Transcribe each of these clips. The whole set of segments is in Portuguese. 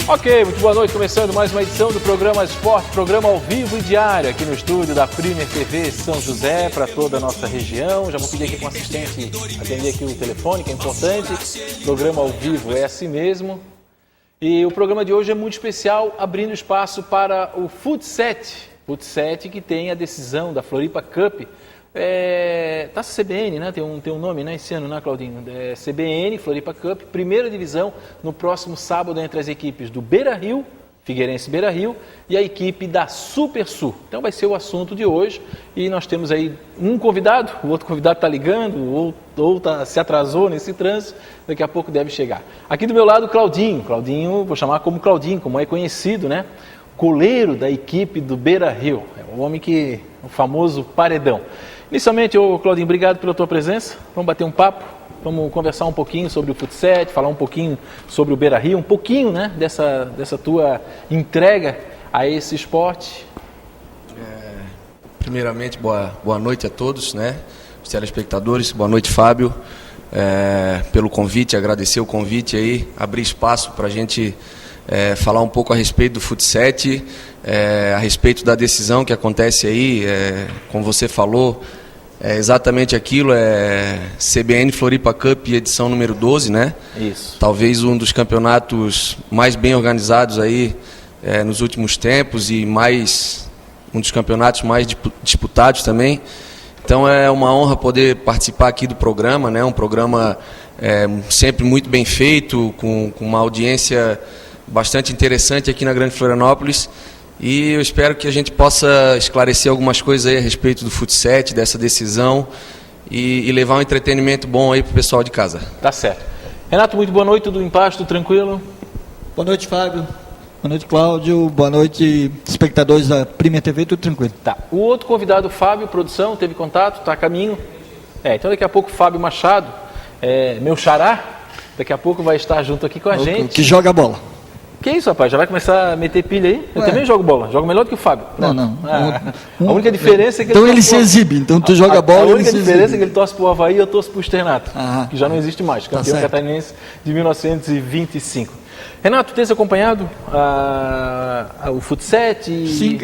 Ok, muito boa noite, começando mais uma edição do programa Esporte, programa ao vivo e diário aqui no estúdio da Premier TV São José, para toda a nossa região. Já vou pedir aqui com o assistente atender aqui o telefone, que é importante. Programa ao vivo é assim mesmo. E o programa de hoje é muito especial, abrindo espaço para o Fut7. Fut7 que tem a decisão da Floripa Cup. Taça CBN, né? Tem um nome, né? Esse ano, né, Claudinho? CBN, Floripa Cup, primeira divisão, no próximo sábado entre as equipes do Beira-Rio, Figueirense Beira-Rio, e a equipe da Super Sul. Então vai ser o assunto de hoje e nós temos aí um convidado, o outro convidado está ligando, ou se atrasou nesse trânsito, daqui a pouco deve chegar. Aqui do meu lado, Claudinho, vou chamar como Claudinho, como é conhecido, né? Goleiro da equipe do Beira-Rio, é o homem o famoso paredão. Inicialmente, Claudinho, obrigado pela tua presença. Vamos bater um papo, vamos conversar um pouquinho sobre o Fut7, falar um pouquinho sobre o Beira-Rio, um pouquinho, né, dessa tua entrega a esse esporte. Primeiramente, boa noite a todos, né, os telespectadores. Boa noite, Fábio, pelo convite, agradecer o convite aí, abrir espaço para a gente falar um pouco a respeito do Fut7, a respeito da decisão que acontece aí, como você falou, exatamente aquilo, CBN Floripa Cup, edição número 12, né? Isso. Talvez um dos campeonatos mais bem organizados aí nos últimos tempos e um dos campeonatos mais disputados também. Então é uma honra poder participar aqui do programa, né? Um programa sempre muito bem feito, com uma audiência bastante interessante aqui na Grande Florianópolis, e eu espero que a gente possa esclarecer algumas coisas aí a respeito do Fut7, dessa decisão, e levar um entretenimento bom aí pro pessoal de casa. Tá certo. Renato, muito boa noite, tudo em paz, tudo tranquilo? Boa noite, Fábio. Boa noite, Cláudio. Boa noite, espectadores da Premier TV, tudo tranquilo. Tá. O outro convidado, Fábio, produção, teve contato, tá a caminho? Então daqui a pouco o Fábio Machado, meu xará, daqui a pouco vai estar junto aqui com a gente. Que joga a bola. Que isso, rapaz? Já vai começar a meter pilha aí? Eu também jogo bola. Jogo melhor do que o Fábio. Não. A única diferença é que ele se exibe. Então tu joga bola e ele se exibe. A única diferença é que ele torce pro Avaí e eu torço pro Externato. Que já não existe mais. Campeão catarinense de 1925. Renato, tens acompanhado o Fut7? Sim,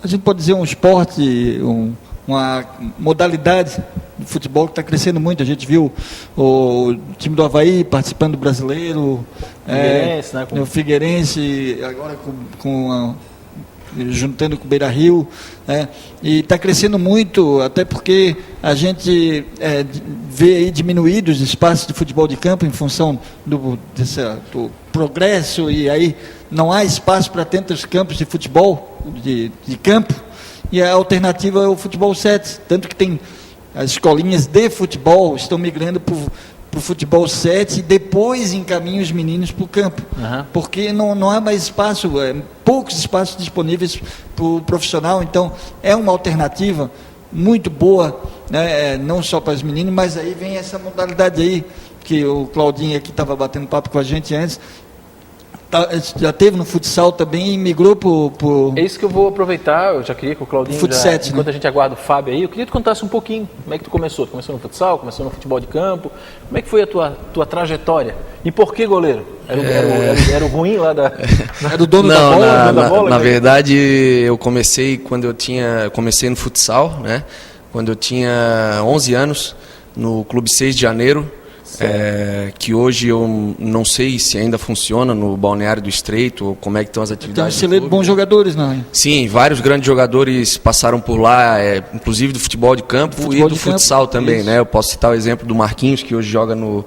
a gente pode dizer um esporte, uma modalidade de futebol que está crescendo muito. A gente viu o time do Avaí participando do Brasileiro, Figueirense, né, o Figueirense agora juntando com o Beira-Rio, e está crescendo muito, até porque a gente vê aí diminuídos os espaços de futebol de campo em função do progresso, e aí não há espaço para tantos campos de futebol de campo. E a alternativa é o futebol 7, tanto que tem as escolinhas de futebol estão migrando para o futebol 7 e depois encaminham os meninos para o campo, porque não há mais espaço, poucos espaços disponíveis para o profissional. Então é uma alternativa muito boa, né, não só para os meninos, mas aí vem essa modalidade aí, que o Claudinho aqui estava batendo papo com a gente antes. Já teve no futsal também e migrou por... É isso que eu vou aproveitar, eu já queria que o Claudinho, enquanto a gente aguarda o Fábio aí, eu queria que tu contasse um pouquinho como é que tu começou. Tu começou no futsal, começou no futebol de campo, como é que foi a tua trajetória? E por que goleiro? Era o ruim lá da... Era o dono da bola? Na verdade, eu comecei comecei no futsal, né? Quando eu tinha 11 anos, no Clube 6 de Janeiro, que hoje eu não sei se ainda funciona no Balneário do Estreito, ou como é que estão as atividades. Tem bons jogadores, não é? Sim, vários grandes jogadores passaram por lá, inclusive do futebol de campo e do futsal também, isso. Né? Eu posso citar o exemplo do Marquinhos, que hoje joga no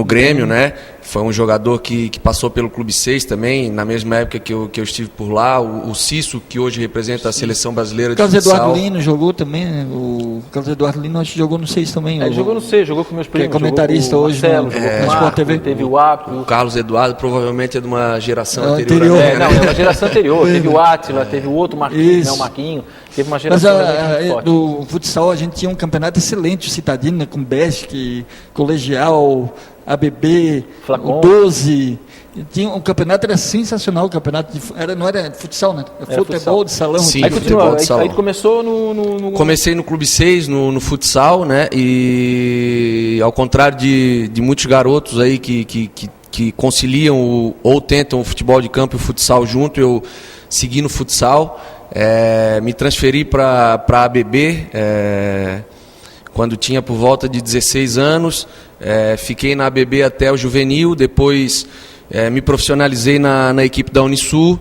Grêmio, né? Foi um jogador que passou pelo Clube 6 também, na mesma época que eu estive por lá. O Cício, que hoje representa a seleção brasileira de futsal. O Carlos Eduardo Lino jogou também, né? O Carlos Eduardo Lino acho que jogou no 6 também. Ele jogou no 6, jogou com meus primos. Que é comentarista hoje Marcelo, jogou com o Sport TV. Teve o Apto. O Carlos Eduardo provavelmente é de uma geração anterior. Não, é uma geração anterior. Teve o Átila, teve o outro Marquinhos, né, o Marquinho. Teve uma geração muito forte. No futsal a gente tinha um campeonato excelente, o Citadino, né, com Besc, Colegial, ABB, Flacon. 12. Tinha um campeonato, era sensacional, o campeonato não era futsal, né? Era futebol futsal de salão. Sim, aí continua, aí começou no... Comecei no Clube 6, no futsal, né? E ao contrário de muitos garotos aí que que conciliam ou tentam o futebol de campo e o futsal junto. Eu segui no futsal, me transferi para a ABB quando tinha por volta de 16 anos, fiquei na ABB até o juvenil, depois me profissionalizei na equipe da Unisul,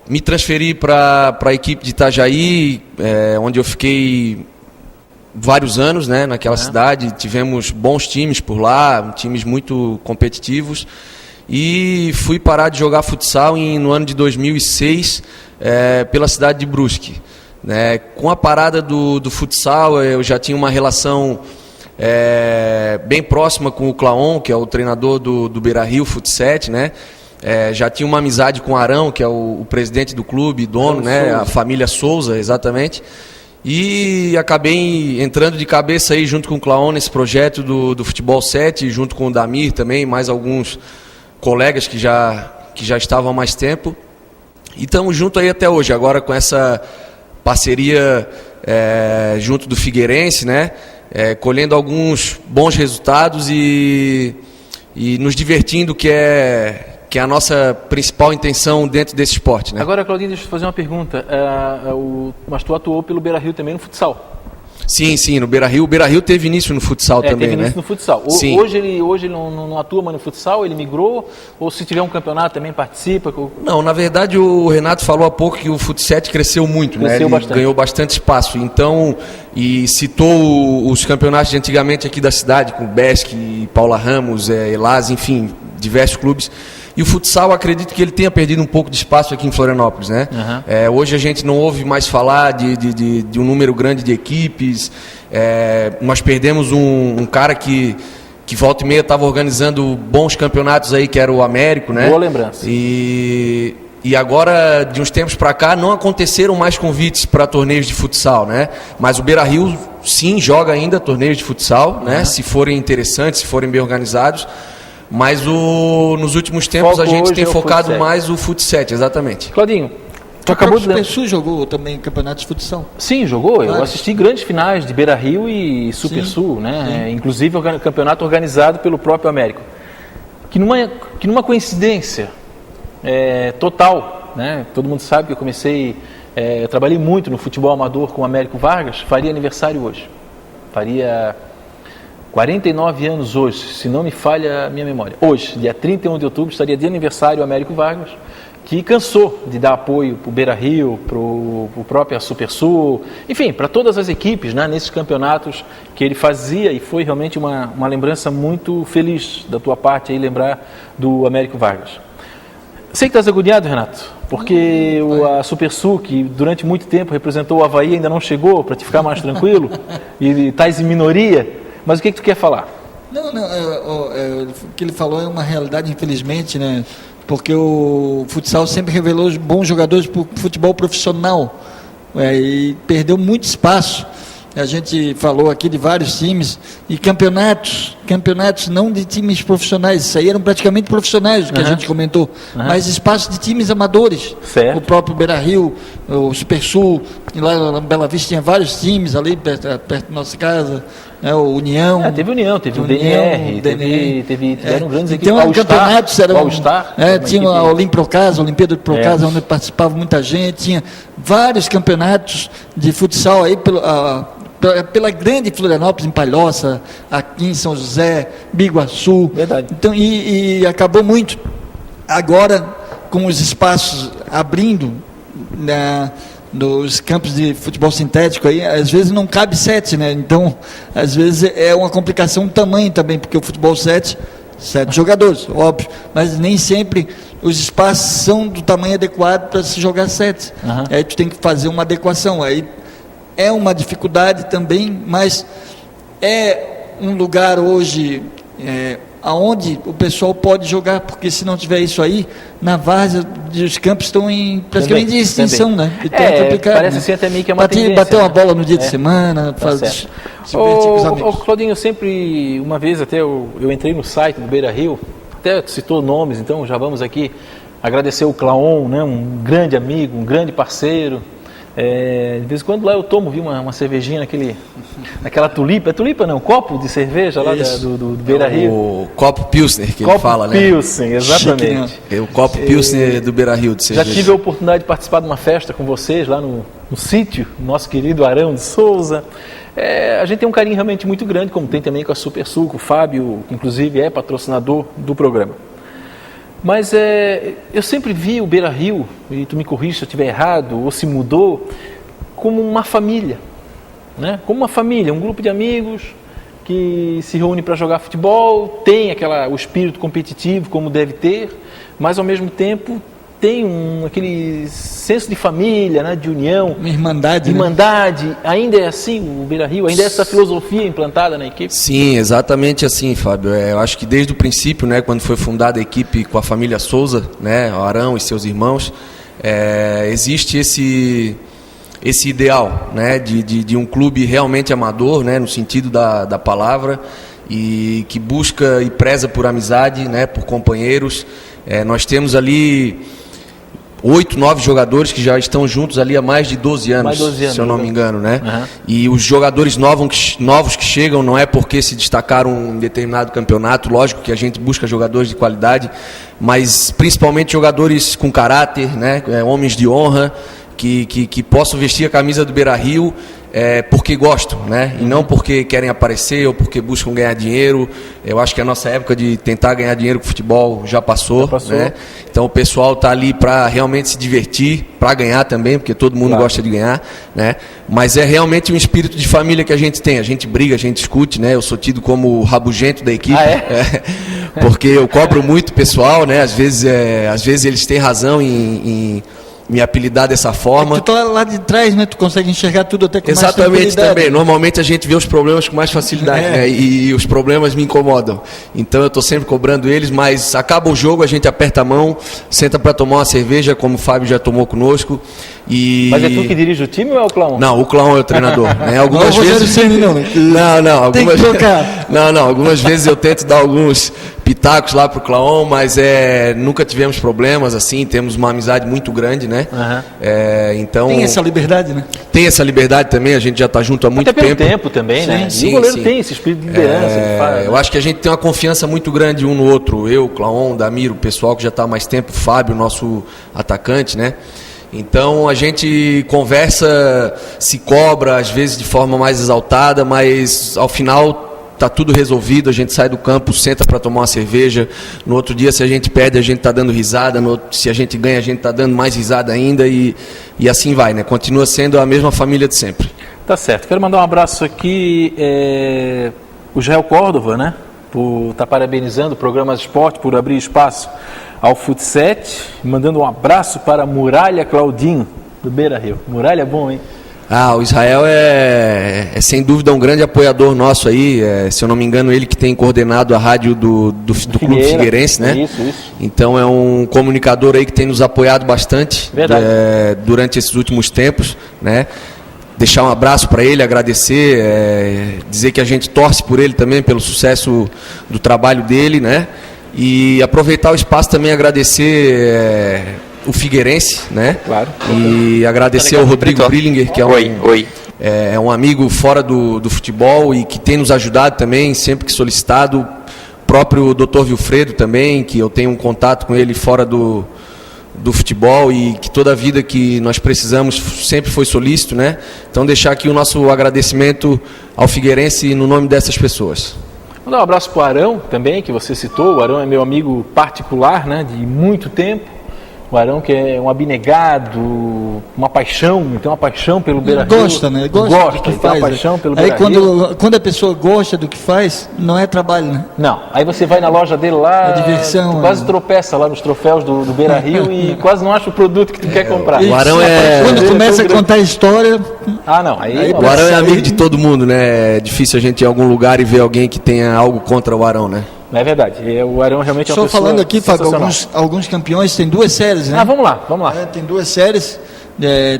me transferi para a equipe de Itajaí, onde eu fiquei vários anos, né, naquela cidade. Tivemos bons times por lá, times muito competitivos, e fui parar de jogar futsal no ano de 2006 pela cidade de Brusque. Com a parada do futsal, eu já tinha uma relação bem próxima com o Claon, que é o treinador do Beira-Rio Futset, né? Já tinha uma amizade com o Arão, que é o presidente do clube, dono, né? A família Souza, exatamente. E acabei entrando de cabeça aí junto com o Claon nesse projeto do Futebol 7, junto com o Damir também, mais alguns colegas que já estavam há mais tempo. E estamos juntos aí até hoje, agora com essa parceria junto do Figueirense, né? Colhendo alguns bons resultados e nos divertindo, que é a nossa principal intenção dentro desse esporte, né? Agora, Claudinho, deixa eu te fazer uma pergunta. Mas tu atuou pelo Beira-Rio também no futsal? Sim, no Beira-Rio. O Beira-Rio teve início no futsal também, teve início, né? No futsal. Sim. Hoje ele não atua mais no futsal, ele migrou? Ou se tiver um campeonato também participa? Não, na verdade o Renato falou há pouco que o Fut7 cresceu muito, né? Ele bastante. Ganhou bastante espaço. Então, e citou os campeonatos de antigamente aqui da cidade, com o Besc, Paula Ramos, Elas, enfim, diversos clubes. E o futsal, acredito que ele tenha perdido um pouco de espaço aqui em Florianópolis, né? Hoje a gente não ouve mais falar de um número grande de equipes. Nós perdemos um cara que volta e meia estava organizando bons campeonatos aí, que era o Américo, né? Boa lembrança. E agora, de uns tempos para cá, não aconteceram mais convites para torneios de futsal, né? Mas o Beira-Rio, sim, joga ainda torneios de futsal, né? Se forem interessantes, se forem bem organizados. Mas nos últimos tempos a gente tem focado mais o Fut7, exatamente. Claudinho, tu acabou de... O Supersul jogou também campeonatos de futsal? Sim, jogou. Eu assisti grandes finais de Beira-Rio e Supersul, né? Inclusive campeonato organizado pelo próprio Américo. Que numa coincidência total, né? Todo mundo sabe que eu comecei... eu trabalhei muito no futebol amador com o Américo Vargas, faria aniversário hoje. Faria 49 anos hoje, se não me falha a minha memória. Hoje, dia 31 de outubro, estaria de aniversário o Américo Vargas, que cansou de dar apoio para o Beira-Rio, para o próprio Supersul, enfim, para todas as equipes, né, nesses campeonatos que ele fazia, e foi realmente uma lembrança muito feliz da tua parte aí, lembrar do Américo Vargas. Sei que estás agoniado, Renato, porque a Supersul, que durante muito tempo representou o Avaí, ainda não chegou, para te ficar mais tranquilo, e estás em minoria. Mas o que tu quer falar? Não, o que ele falou é uma realidade, infelizmente, né? Porque o futsal sempre revelou bons jogadores para o futebol profissional, e perdeu muito espaço. A gente falou aqui de vários times e campeonatos não de times profissionais, isso aí eram praticamente profissionais, o que a gente comentou, mas espaço de times amadores. Certo. O próprio Beira-Rio, o Supersul, e lá na Bela Vista tinha vários times ali perto da nossa casa, né, o União. Teve União, teve o DNR, tiveram grandes equipes. Então, campeonatos eram. All-Star, tinha a Olimprocasa, a Olimpíada de Procasa, onde participava muita gente, tinha vários campeonatos de futsal aí pela grande Florianópolis, em Palhoça, aqui em São José, Biguaçu. Verdade. Então, e acabou muito. Agora, com os espaços abrindo nos campos de futebol sintético, aí, às vezes não cabe 7, né? Então, às vezes é uma complicação do tamanho também, porque o futebol 7 jogadores, óbvio, mas nem sempre os espaços são do tamanho adequado para se jogar 7. Aí tu tem que fazer uma adequação. Aí é uma dificuldade também, mas é um lugar hoje aonde o pessoal pode jogar, porque se não tiver isso aí, na várzea, os campos estão praticamente em extinção, né? Então é complicado. Parece assim até meio que é uma tendência. Bater uma bola no dia de semana, se divertir com os amigos. Claudinho, sempre, uma vez até eu entrei no site do Beira-Rio, até citou nomes, então já vamos aqui agradecer o Claon, né? Um grande amigo, um grande parceiro, De vez em quando lá eu tomo, uma cervejinha naquela tulipa. É tulipa não, copo de cerveja lá do Beira-Rio. O copo Pilsner que ele fala, né? Pilsner, exatamente. O copo Pilsner do Beira-Rio de cerveja. Já tive a oportunidade de participar de uma festa com vocês lá no sítio, nosso querido Arão de Souza. A gente tem um carinho realmente muito grande, como tem também com a Super Sul, o Fábio, que inclusive é patrocinador do programa. Mas eu sempre vi o Beira-Rio, e tu me corrige se eu estiver errado, ou se mudou, como uma família, né? Como uma família, um grupo de amigos que se reúne para jogar futebol, tem o espírito competitivo como deve ter, mas ao mesmo tempo tem aquele senso de família, né? De união. Uma irmandade. Irmandade. Ainda é assim o Beira-Rio? Ainda é essa filosofia implantada na equipe? Sim, exatamente assim, Fábio. Eu acho que desde o princípio, né, quando foi fundada a equipe com a família Souza, né, o Arão e seus irmãos, existe esse ideal, né, de um clube realmente amador, né, no sentido da palavra, e que busca e preza por amizade, né, por companheiros. Nós temos ali 8, 9 jogadores que já estão juntos ali há mais de 12 anos, se eu não me engano, né? Uhum. E os jogadores novos que chegam não é porque se destacaram em determinado campeonato, lógico que a gente busca jogadores de qualidade, mas principalmente jogadores com caráter, né? Homens de honra, que possam vestir a camisa do Beira-Rio porque gostam, né? E não porque querem aparecer ou porque buscam ganhar dinheiro. Eu acho que a nossa época de tentar ganhar dinheiro com futebol já passou. Né? Então o pessoal está ali para realmente se divertir, para ganhar também, porque todo mundo gosta de ganhar, né? Mas é realmente um espírito de família que a gente tem. A gente briga, a gente discute, né? Eu sou tido como o rabugento da equipe, porque eu cobro muito o pessoal, né? Às vezes eles têm razão em me apelidar dessa forma. Tu tá lá de trás, né? Tu consegue enxergar tudo até com mais Exatamente, também. Normalmente a gente vê os problemas com mais facilidade, né? E os problemas me incomodam. Então eu estou sempre cobrando eles, mas acaba o jogo, a gente aperta a mão, senta para tomar uma cerveja, como o Fábio já tomou conosco. Mas é tu que dirige o time ou é o Clão? Não, o Clão é o treinador. Né? Algumas vezes algumas vezes eu tento dar alguns pitacos lá pro Clão, mas nunca tivemos problemas assim, temos uma amizade muito grande, né? Uhum. Então tem essa liberdade, né? Tem essa liberdade também, a gente já está junto há muito tempo. Até pelo tempo também, né? Sim, e o goleiro tem esse espírito de liderança. Eu acho que a gente tem uma confiança muito grande um no outro. Eu, Clão, Damiro, o pessoal que já está há mais tempo, Fábio, nosso atacante, né? Então a gente conversa, se cobra, às vezes de forma mais exaltada, mas ao final está tudo resolvido, a gente sai do campo, senta para tomar uma cerveja. No outro dia, se a gente perde, a gente está dando risada. Se a gente ganha, a gente está dando mais risada ainda e assim vai, né? Continua sendo a mesma família de sempre. Tá certo. Quero mandar um abraço aqui, o Jael Córdova, né? Por estar parabenizando o Programa de Esporte, por abrir espaço ao Futset, mandando um abraço para a Muralha Claudinho, do Beira-Rio. Muralha é bom, hein? O Israel é sem dúvida um grande apoiador nosso aí, se eu não me engano ele que tem coordenado a rádio do Clube Figueirense, né? Isso. Então é um comunicador aí que tem nos apoiado bastante durante esses últimos tempos, né? Deixar um abraço para ele, agradecer, dizer que a gente torce por ele também, pelo sucesso do trabalho dele, né? E aproveitar o espaço também agradecer o Figueirense, né? Claro. E agradecer ao Rodrigo Brillinger, que é um amigo fora do futebol e que tem nos ajudado também, sempre que solicitado. O próprio Dr. Vilfredo também, que eu tenho um contato com ele fora do futebol e que toda a vida que nós precisamos sempre foi solícito, né? Então deixar aqui o nosso agradecimento ao Figueirense no nome dessas pessoas. Mandar um abraço para o Arão também, que você citou. O Arão é meu amigo particular, né, de muito tempo. O Arão que é um abnegado, uma paixão, tem uma paixão pelo Beira-Rio. Gosta, né? Gosta do que faz. Uma paixão pelo aí Beira-Rio. quando a pessoa gosta do que faz, não é trabalho, né? Não, aí você vai na loja dele lá, é diversão, quase tropeça lá nos troféus do Beira-Rio e quase não acha o produto que tu quer comprar. O Arão quando começa a contar a história... não. Aí o Arão é amigo de todo mundo, né? É difícil a gente ir em algum lugar e ver alguém que tenha algo contra o Arão, né? Não é verdade. O Arão realmente é uma pessoa falando aqui, Fábio, alguns campeões têm 2 séries, né? Vamos lá. Tem 2 séries.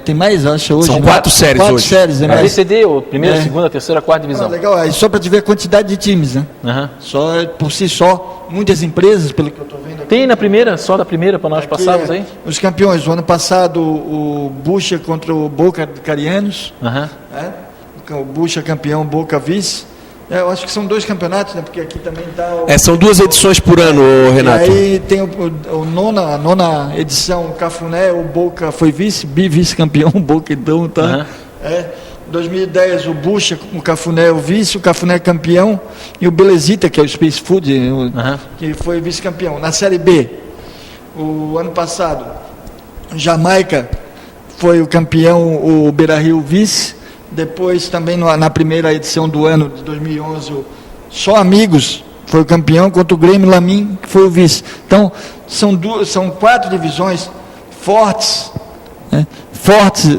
Tem mais, acho, hoje. São 4 séries hoje. 4 séries, né? ABCD, primeira, segunda, terceira, quarta divisão. Legal. Só para te ver a quantidade de times, né? Só por si só, muitas empresas, pelo que eu estou vendo aqui. tem na primeira, só da primeira, para nós passarmos aí? Os campeões, o ano passado o Bucha contra o Boca de Carianos, o Bucha campeão, Boca vice. Eu acho que são 2 campeonatos, né? Porque aqui também está... São 2 edições por ano, Renato. E aí tem a nona edição, o Cafuné, o Boca foi vice-campeão, o Boca então tá... 2010 o Bucha, o Cafuné o vice, o Cafuné campeão, e o Belezita, que é o Space Food, que foi vice-campeão. Na Série B, o ano passado, Jamaica foi o campeão, o Beira-Rio vice. Depois também na primeira edição do ano de 2011, Só Amigos foi o campeão, contra o Grêmio Lamin, que foi o vice. Então, são 4 divisões fortes, né? Fortes,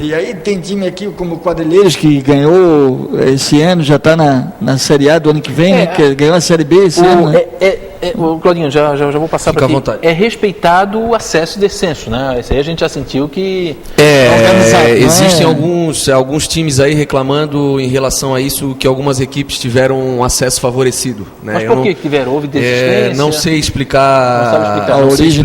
e aí tem time aqui como o Quadrilheiros, que ganhou esse ano, já está na Série A do ano que vem, né? Que ganhou a Série B esse ano. Né? Claudinho, já vou passar para ti. Vontade. É respeitado o acesso e descenso, né? Esse aí a gente já sentiu que... Existem alguns times aí reclamando em relação a isso, que algumas equipes tiveram um acesso favorecido. Né? Mas por que tiveram? Houve desistência? Não sei explicar, a origem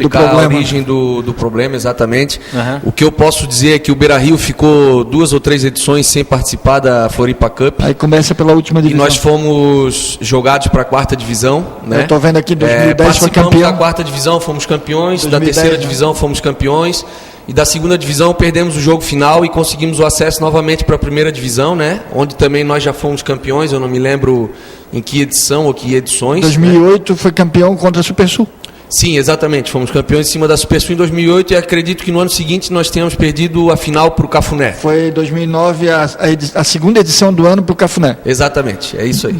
do problema, exatamente. O que eu posso dizer é que o Beira-Rio ficou 2 ou 3 edições sem participar da Floripa Cup. Aí começa pela última divisão. E nós fomos jogados para a 4ª divisão. Né? Eu estou vendo aqui, 2010 foi campeão. Da 4ª divisão fomos campeões, 2010, da 3ª divisão fomos campeões, e da 2ª divisão perdemos o jogo final e conseguimos o acesso novamente para a 1ª divisão, né? Onde também nós já fomos campeões, eu não me lembro em que edição ou que edições. 2008 foi campeão contra a Supersul. Sim, exatamente, fomos campeões em cima da Supersul em 2008 e acredito que no ano seguinte nós tenhamos perdido a final para o Cafuné. Foi 2009 a 2ª edição do ano para o Cafuné. Exatamente, é isso aí.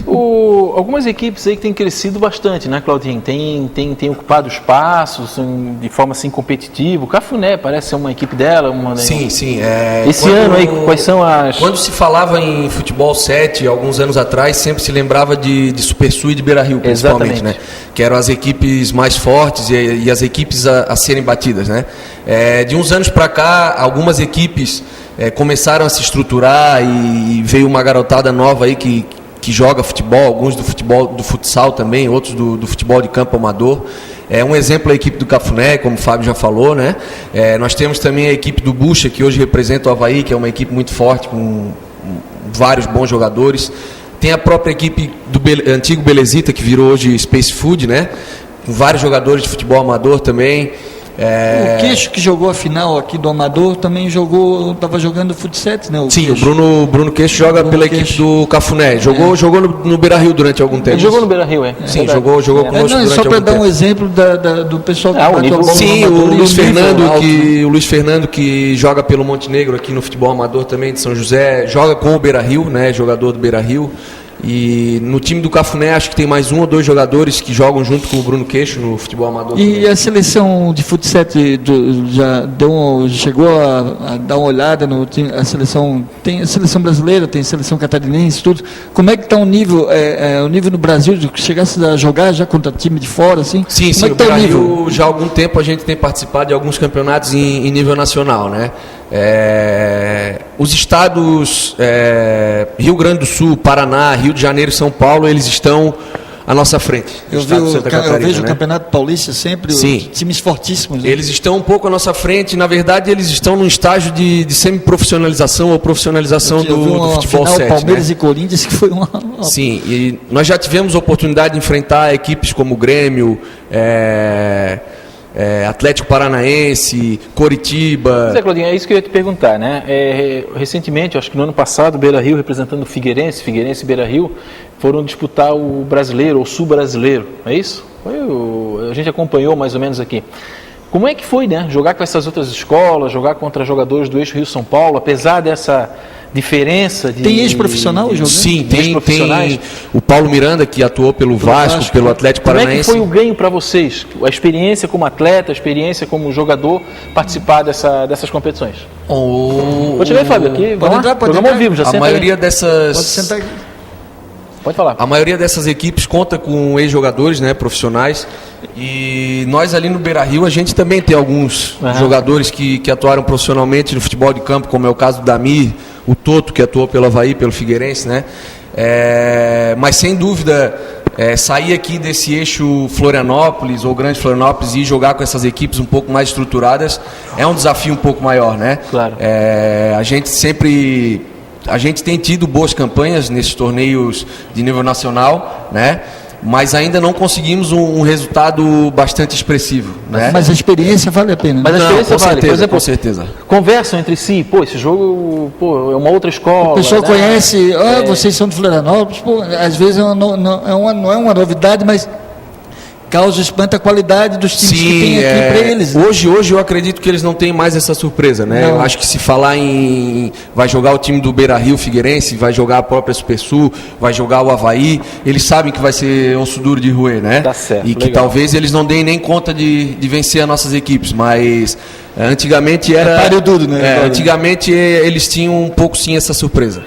Algumas equipes aí que têm crescido bastante, né, Claudinho? Tem ocupado espaços de forma assim competitiva. O Cafuné parece ser uma equipe dela. Sim. Esse ano aí, quais são as... Quando se falava em futebol 7, alguns anos atrás, sempre se lembrava de Supersul e de Beira-Rio, principalmente, né? Que eram as equipes mais fortes e as equipes a serem batidas, né? De uns anos para cá, algumas equipes começaram a se estruturar e veio uma garotada nova aí que joga futebol, alguns do futsal também, outros do futebol de campo amador. Um exemplo é a equipe do Cafuné, como o Fábio já falou, né? Nós temos também a equipe do Bucha, que hoje representa o Avaí, que é uma equipe muito forte, com vários bons jogadores. Tem a própria equipe do antigo Belezita, que virou hoje Space Food, né? Com vários jogadores de futebol amador também. O Queixo, que jogou a final aqui do Amador, também estava jogando futsal, né? Sim, Queixo. O Bruno Queixo joga pela equipe do Cafuné. Jogou no Beira-Rio durante algum tempo. Ele jogou no Beira-Rio, Sim, jogou conosco durante algum tempo. Só para dar um exemplo do pessoal que bate a bola. Sim, o Luiz Fernando, que joga pelo Montenegro aqui no futebol amador também de São José, joga com o Beira-Rio, né? Jogador do Beira-Rio. E no time do Cafuné acho que tem mais 1 ou 2 jogadores que jogam junto com o Bruno Queixo no futebol amador. E também. A seleção de futsal já chegou a dar uma olhada no time? A seleção, tem a seleção brasileira, tem a seleção catarinense, tudo. Como é que está o nível? O nível no Brasil, de que chegasse a jogar já contra time de fora, assim? Sim, Como é que o tá nível? Já há algum tempo a gente tem participado de alguns campeonatos em nível nacional, né? Os estados Rio Grande do Sul, Paraná, Rio de Janeiro e São Paulo, eles estão à nossa frente. Eu vejo o Campeonato Paulista sempre, times fortíssimos. Né? Eles estão um pouco à nossa frente, na verdade eles estão num estágio de semi-profissionalização ou profissionalização do futebol 7. Palmeiras e Corinthians, que foi uma... Sim, e nós já tivemos a oportunidade de enfrentar equipes como o Grêmio, Atlético Paranaense, Coritiba. Zé Claudinho, é isso que eu ia te perguntar, né? Recentemente, acho que no ano passado, o Beira-Rio, representando o Figueirense e Beira-Rio, foram disputar o brasileiro, ou sul-brasileiro, é isso? A gente acompanhou mais ou menos aqui. Como é que foi, né? Jogar com essas outras escolas, jogar contra jogadores do eixo Rio-São Paulo, apesar dessa diferença de... Tem ex-profissional jogando? Sim, tem o Paulo Miranda, que atuou pelo Vasco, pelo Atlético Paranaense. Como é que foi o ganho para vocês? A experiência como atleta, a experiência como jogador, participar dessas competições? Vou te ver, Fábio, aqui. Pode entrar. Ao vivo, já a maioria dessas... Pode sentar aqui. Pode falar. A maioria dessas equipes conta com ex-jogadores, né, profissionais. E nós ali no Beira-Rio, a gente também tem alguns jogadores que atuaram profissionalmente no futebol de campo, como é o caso do Damir, o Toto, que atuou pelo Avaí, pelo Figueirense, né? Mas sem dúvida, sair aqui desse eixo Florianópolis ou Grande Florianópolis e jogar com essas equipes um pouco mais estruturadas é um desafio um pouco maior, né? Claro. A gente tem tido boas campanhas nesses torneios de nível nacional, né? Mas ainda não conseguimos um resultado bastante expressivo, né? Mas a experiência vale a pena. Mas a experiência vale. Certeza, por exemplo, com certeza. Conversam entre si, esse jogo é uma outra escola. A pessoa conhece, vocês são de Florianópolis, às vezes não é uma novidade, mas causa espanta a qualidade dos times que tem aqui para eles. Né? Hoje eu acredito que eles não têm mais essa surpresa, né? Eu acho que se falar vai jogar o time do Beira-Rio Figueirense, vai jogar a própria Supersul, vai jogar o Avaí, eles sabem que vai ser osso duro de roer, né? Tá certo, e que legal. talvez eles não deem nem conta de vencer as nossas equipes, mas antigamente era... Páreo duro, né? Antigamente eles tinham um pouco sim essa surpresa.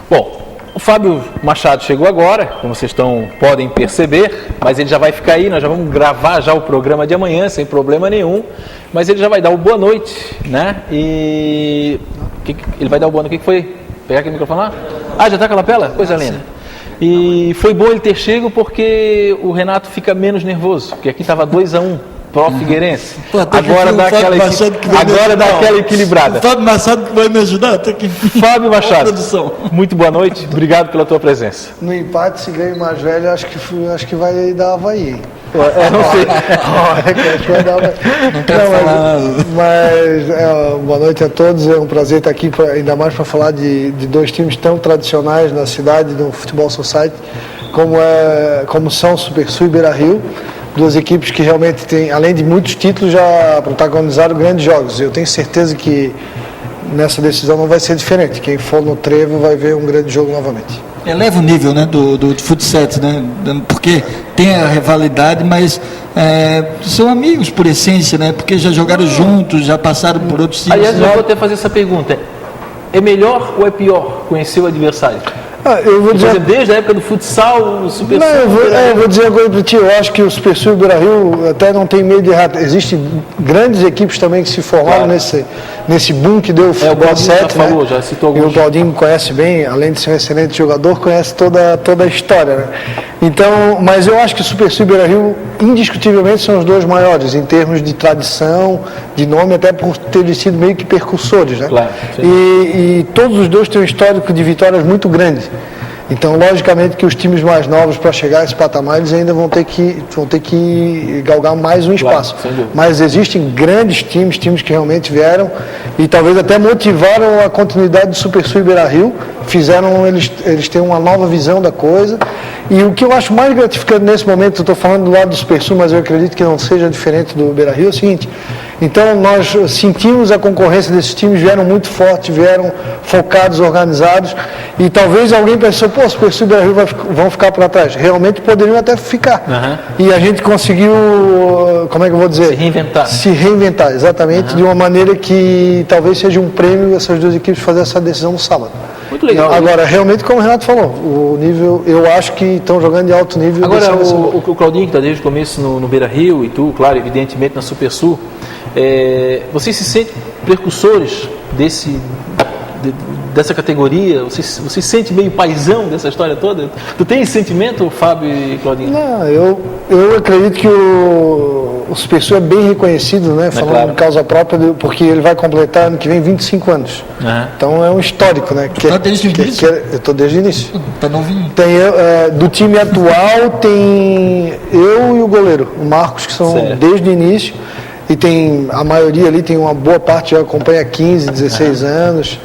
Bom, o Fábio Machado chegou agora, como vocês podem perceber, mas ele já vai ficar aí, nós já vamos gravar já o programa de amanhã, sem problema nenhum, mas ele já vai dar o boa noite, né? E ele vai dar o boa noite, o que foi? Pegar aqui o microfone lá? Já tá com a lapela? Coisa linda. E foi bom ele ter chego porque o Renato fica menos nervoso, porque aqui estava 2-1. Pro Figueirense. Agora dá aquela equilibrada. O Fábio Machado que vai me ajudar. Fábio Machado, muito boa noite, obrigado pela tua presença. No empate, se ganha o mais velho, acho que vai dar Avaí. Não sei. Acho que vai dar Avaí. Não quero falar. Mas boa noite a todos, é um prazer estar aqui, ainda mais para falar de dois times tão tradicionais na cidade, do Futebol Society, como são Supersul e Beira-Rio. Duas equipes que realmente têm, além de muitos títulos, já protagonizaram grandes jogos. Eu tenho certeza que nessa decisão não vai ser diferente. Quem for no trevo vai ver um grande jogo novamente. Eleva o nível, né, do futsal, né? Porque tem a rivalidade, mas são amigos por essência, né? Porque já jogaram juntos, já passaram por outros times. Aliás, eu vou até fazer essa pergunta. É melhor ou é pior conhecer o adversário? Eu vou dizer... Desde a época do futsal, o Supersul... eu vou dizer uma coisa para ti, eu acho que o Supersul e o Beira-Rio até não tem medo de errar. Existem grandes equipes também que se formaram nesse boom que deu o futebol 7, né? Já citou alguns. E o Baldinho conhece bem, além de ser um excelente jogador, conhece toda a história, né? Então, mas eu acho que o Supersul e o Beira-Rio, indiscutivelmente, são os dois maiores em termos de tradição, de nome, até por terem sido meio que percursores, né? Claro, e todos os dois têm um histórico de vitórias muito grande. Então, logicamente que os times mais novos, para chegar a esse patamar, eles ainda vão ter que galgar mais um espaço. Claro, mas existem grandes times que realmente vieram e talvez até motivaram a continuidade do Supersul e Beira-Rio, fizeram eles terem uma nova visão da coisa. E o que eu acho mais gratificante nesse momento, eu estou falando do lado do Supersul, mas eu acredito que não seja diferente do Beira-Rio, é o seguinte: então nós sentimos a concorrência desses times, vieram muito fortes, vieram focados, organizados, e talvez alguém pensou, o Supersul e o Beira-Rio vão ficar para trás. Realmente poderiam até ficar. Uhum. E a gente conseguiu, como é que eu vou dizer? Se reinventar, exatamente, de uma maneira que talvez seja um prêmio essas duas equipes fazer essa decisão no sábado. Muito legal. Agora, realmente, como o Renato falou, o nível, eu acho que estão jogando de alto nível. Agora, o Claudinho, que está desde o começo no Beira-Rio, e tu, claro, evidentemente na Supersul, vocês se sentem precursores dessa categoria? Você se sente meio paizão dessa história toda? Tu tem esse sentimento, Fábio e Claudinho? Não, eu acredito que o Supersul é bem reconhecido, né? Falando de causa própria, porque ele vai completar ano que vem 25 anos. Uhum. Então é um histórico, né? Está desde o início? Eu estou desde o início. Está novinho. Do time atual tem eu e o goleiro, o Marcos, que são desde o início. E tem a maioria ali, tem uma boa parte já acompanha 15, 16 anos.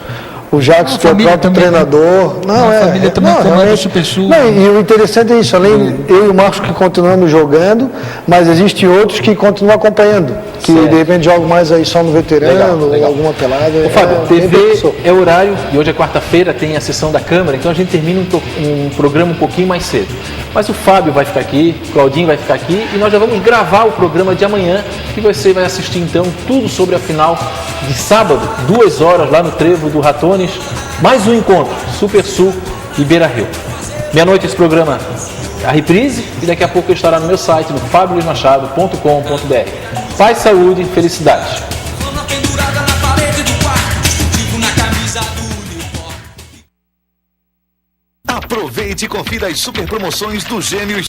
O Jacques, que é o próprio treinador. A família também comanda o Supersul. E o interessante é isso, além eu e o Marcos que continuamos jogando, mas existem outros que continuam acompanhando, que de repente jogam mais aí só no veterano, legal. Alguma pelada. Ô, Fábio, TV é horário, e hoje é quarta-feira, tem a sessão da Câmara, então a gente termina um programa um pouquinho mais cedo. Mas o Fábio vai ficar aqui, o Claudinho vai ficar aqui, e nós já vamos gravar o programa de amanhã, que você vai assistir então tudo sobre a final de sábado, 2 horas lá no Trevo do Ratones. Mais um encontro, Supersul e Beira-Rio. Meia-noite esse programa, a reprise, e daqui a pouco estará no meu site, no fabioluismachado.com.br. Paz, saúde e felicidade. Aproveite e confira as super promoções do Gêmeos.